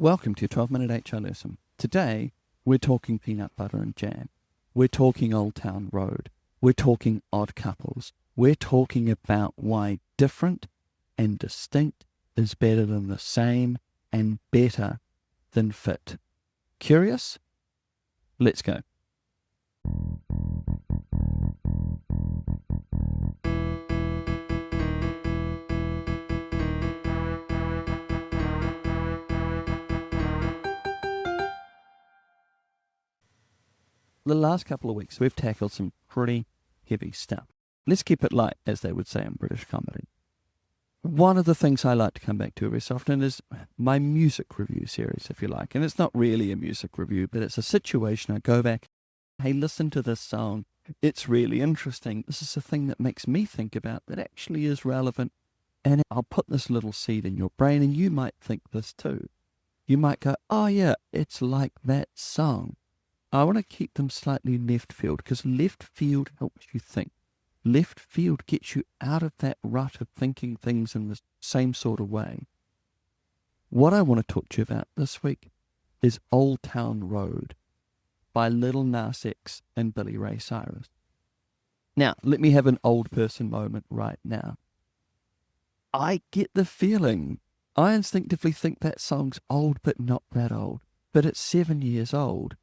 Welcome to your 12-minute HR lesson. Today, we're talking peanut butter and jam. We're talking Old Town Road. We're talking odd couples. We're talking about why different and distinct is better than the same and better than fit. Curious? Let's go. The last couple of weeks, we've tackled some pretty heavy stuff. Let's keep it light, as they would say in British comedy. One of the things I like to come back to every so often is my music review series, if you like. And it's not really a music review, but it's a situation I go back, hey, listen to this song. It's really interesting. This is a thing that makes me think about that actually is relevant. And I'll put this little seed in your brain, and you might think this too. You might go, oh yeah, it's like that song. I want to keep them slightly left field because left field helps you think. Left field gets you out of that rut of thinking things in the same sort of way. What I want to talk to you about this week is Old Town Road by Lil Nas X and Billy Ray Cyrus. Now, let me have an old person moment right now. I get the feeling. I instinctively think that song's old, but not that old. But it's 7 years old.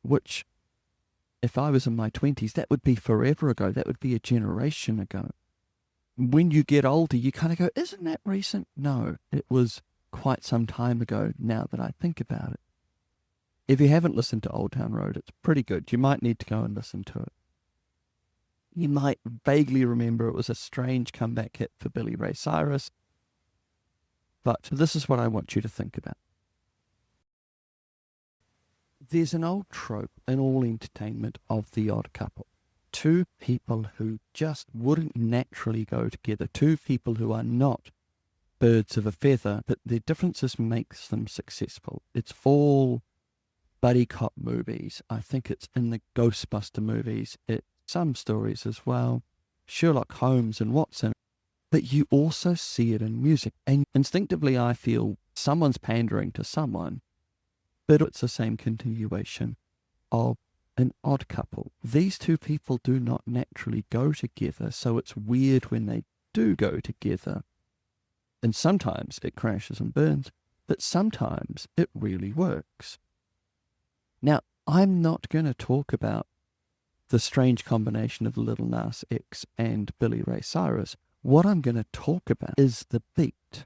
Which, if I was in my 20s, that would be forever ago. That would be a generation ago. When you get older, you kind of go, isn't that recent? No, it was quite some time ago now that I think about it. If you haven't listened to Old Town Road, it's pretty good. You might need to go and listen to it. You might vaguely remember it was a strange comeback hit for Billy Ray Cyrus. But this is what I want you to think about. There's an old trope in all entertainment of the odd couple. Two people who just wouldn't naturally go together. Two people who are not birds of a feather, but their differences makes them successful. It's all buddy cop movies. I think it's in the Ghostbuster movies. It's some stories as well. Sherlock Holmes and Watson. But you also see it in music. And instinctively I feel someone's pandering to someone. But it's the same continuation of an odd couple. These two people do not naturally go together, so it's weird when they do go together. And sometimes it crashes and burns, but sometimes it really works. Now, I'm not going to talk about the strange combination of Lil Nas X and Billy Ray Cyrus. What I'm going to talk about is the beat.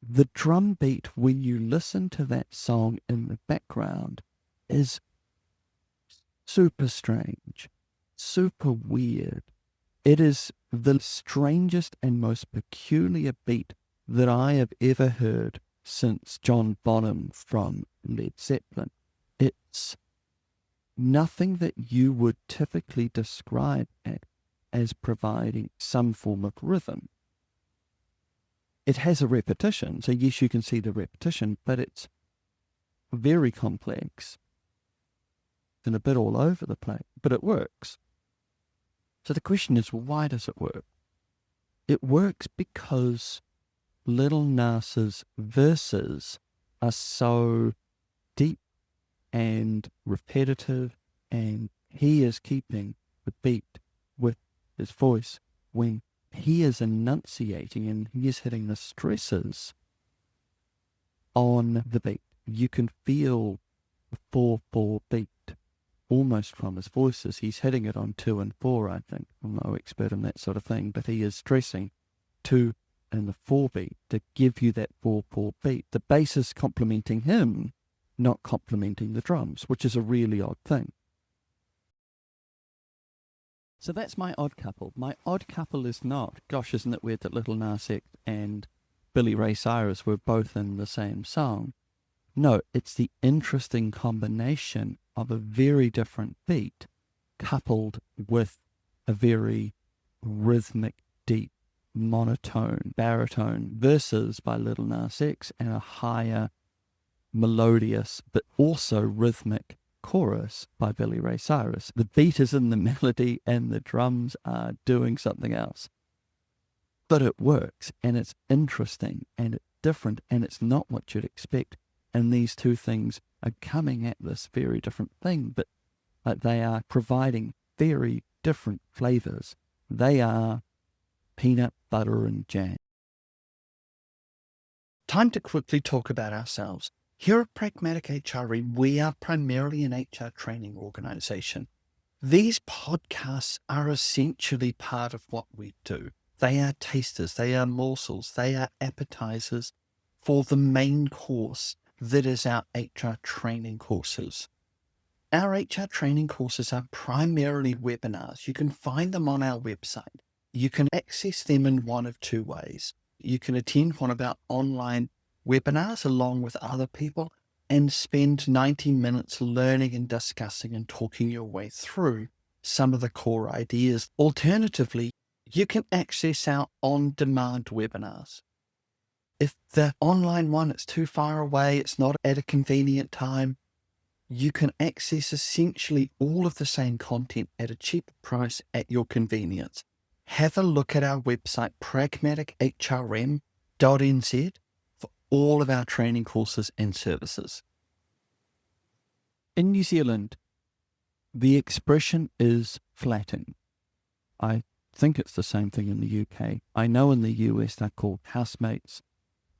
The drum beat, when you listen to that song in the background, is super strange, super weird. It is the strangest and most peculiar beat that I have ever heard since John Bonham from Led Zeppelin. It's nothing that you would typically describe it as providing some form of rhythm. It has a repetition, so yes, you can see the repetition, but it's very complex and a bit all over the place, but it works. So the question is, why does it work? It works because Lil Nas's verses are so deep and repetitive, and he is keeping the beat with his voice when he is enunciating and he is hitting the stresses on the beat. You can feel the 4/4 beat almost from his voices. He's hitting it on 2 and 4, I think. I'm no expert in that sort of thing, but he is stressing 2 and the 4 beat to give you that 4/4 beat. The bass is complementing him, not complementing the drums, which is a really odd thing. So that's my odd couple. My odd couple is not, gosh, isn't it weird that Lil Nas X and Billy Ray Cyrus were both in the same song? No, it's the interesting combination of a very different beat coupled with a very rhythmic, deep, monotone, baritone verses by Lil Nas X and a higher, melodious, but also rhythmic chorus by Billy Ray Cyrus. The beat is in the melody and the drums are doing something else. But it works, and it's interesting, and it's different, and it's not what you'd expect. And these two things are coming at this very different thing, but they are providing very different flavors. They are peanut butter and jam. Time to quickly talk about ourselves. Here at Pragmatic HRE, we are primarily an HR training organization. These podcasts are essentially part of what we do. They are tasters, they are morsels, they are appetizers for the main course that is our HR training courses. Our HR training courses are primarily webinars. You can find them on our website. You can access them in one of two ways. You can attend one of our online webinars along with other people and spend 90 minutes learning and discussing and talking your way through some of the core ideas. Alternatively, you can access our on-demand webinars. If the online one is too far away, it's not at a convenient time, you can access essentially all of the same content at a cheaper price at your convenience. Have a look at our website, pragmatichrm.nz, for all of our training courses and services. In New Zealand, the expression is flatting. I think it's the same thing in the UK. I know in the US they're called housemates.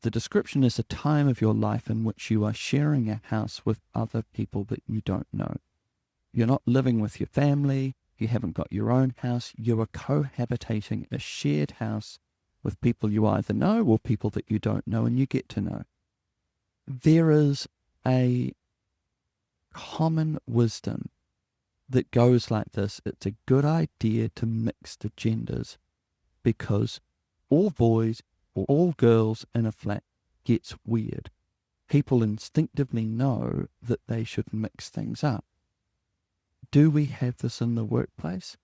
The description is a time of your life in which you are sharing a house with other people that you don't know. You're not living with your family, you haven't got your own house, you are cohabitating a shared house with people you either know or people that you don't know and you get to know. There is a common wisdom that goes like this. It's a good idea to mix the genders because all boys or all girls in a flat gets weird. People instinctively know that they should mix things up. Do we have this in the workplace?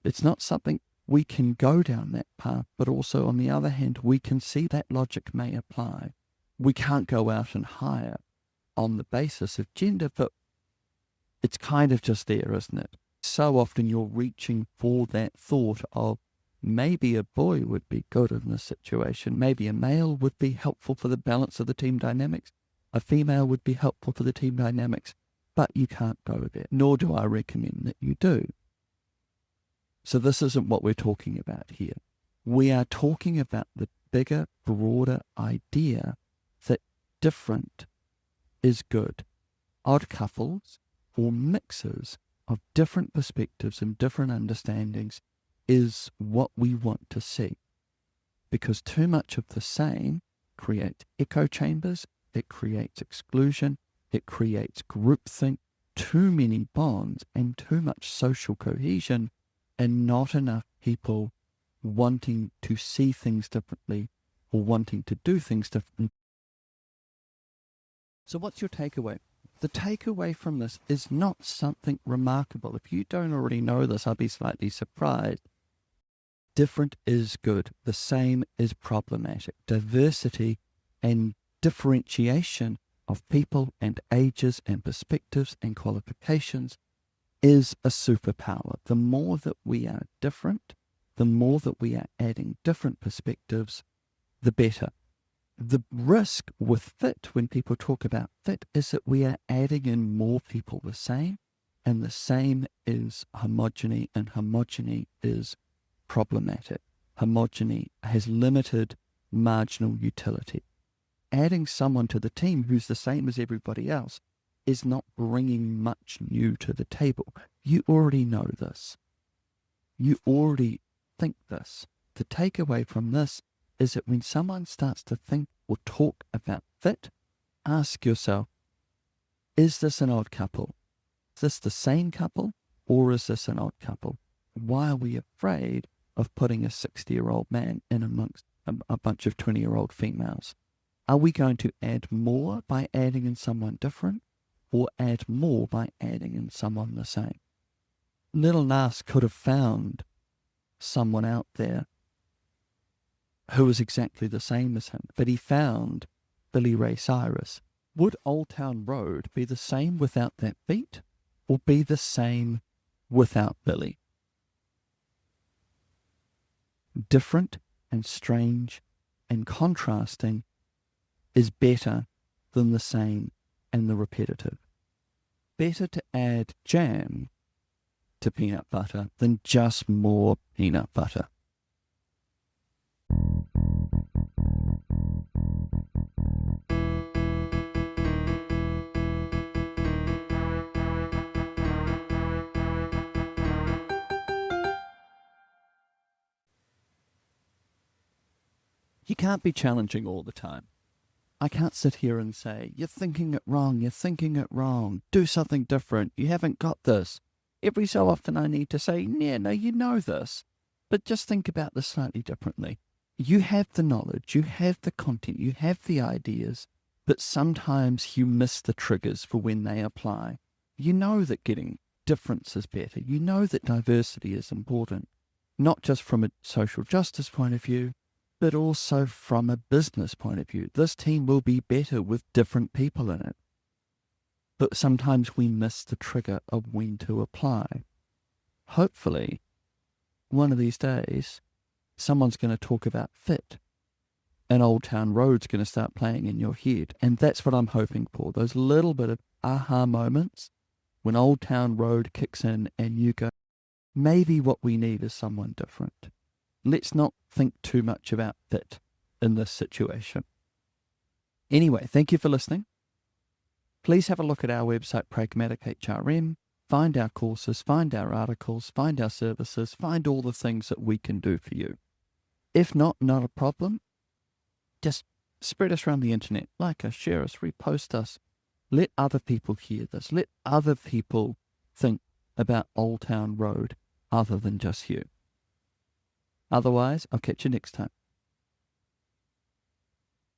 It's not something we can go down that path, but also on the other hand, we can see that logic may apply. We can't go out and hire on the basis of gender, but it's kind of just there, isn't it? So often you're reaching for that thought of maybe a boy would be good in this situation. Maybe a male would be helpful for the balance of the team dynamics. A female would be helpful for the team dynamics. But you can't go there, nor do I recommend that you do. So this isn't what we're talking about here. We are talking about the bigger, broader idea that different is good. Odd couples or mixes of different perspectives and different understandings is what we want to see. Because too much of the same creates echo chambers, it creates exclusion, it creates groupthink, too many bonds and too much social cohesion and not enough people wanting to see things differently or wanting to do things differently. So what's your takeaway? The takeaway from this is not something remarkable. If you don't already know this, I'll be slightly surprised. Different is good. The same is problematic. Diversity and differentiation of people and ages and perspectives and qualifications is a superpower. The more that we are different, the more that we are adding different perspectives, the better. The risk with fit, when people talk about fit, is that we are adding in more people the same, and the same is homogeny, and homogeny is problematic. Homogeny has limited marginal utility. Adding someone to the team who's the same as everybody else is not bringing much new to the table. You already know this. You already think this. The takeaway from this is that when someone starts to think or talk about fit, ask yourself, is this an odd couple? Is this the same couple or is this an odd couple? Why are we afraid of putting a 60-year-old man in amongst a bunch of 20-year-old females? Are we going to add more by adding in someone different or add more by adding in someone the same? Lil Nas could have found someone out there who was exactly the same as him, but he found Billy Ray Cyrus. Would Old Town Road be the same without that beat or be the same without Billy? Different and strange and contrasting is better than the same and the repetitive. Better to add jam to peanut butter than just more peanut butter. You can't be challenging all the time. I can't sit here and say, you're thinking it wrong, do something different, you haven't got this. Every so often I need to say, yeah, no, you know this, but just think about this slightly differently. You have the knowledge, you have the content, you have the ideas, but sometimes you miss the triggers for when they apply. You know that getting difference is better. You know that diversity is important, not just from a social justice point of view, but also from a business point of view. This team will be better with different people in it. But sometimes we miss the trigger of when to apply. Hopefully, one of these days, someone's going to talk about fit, and Old Town Road's going to start playing in your head. And that's what I'm hoping for, those little bit of aha moments when Old Town Road kicks in and you go, maybe what we need is someone different. Let's not think too much about fit in this situation. Anyway, thank you for listening. Please have a look at our website, Pragmatic HRM. Find our courses, find our articles, find our services, find all the things that we can do for you. If not a problem. Just spread us around the internet, like us, share us, repost us. Let other people hear this. Let other people think about Old Town Road other than just you. Otherwise, I'll catch you next time.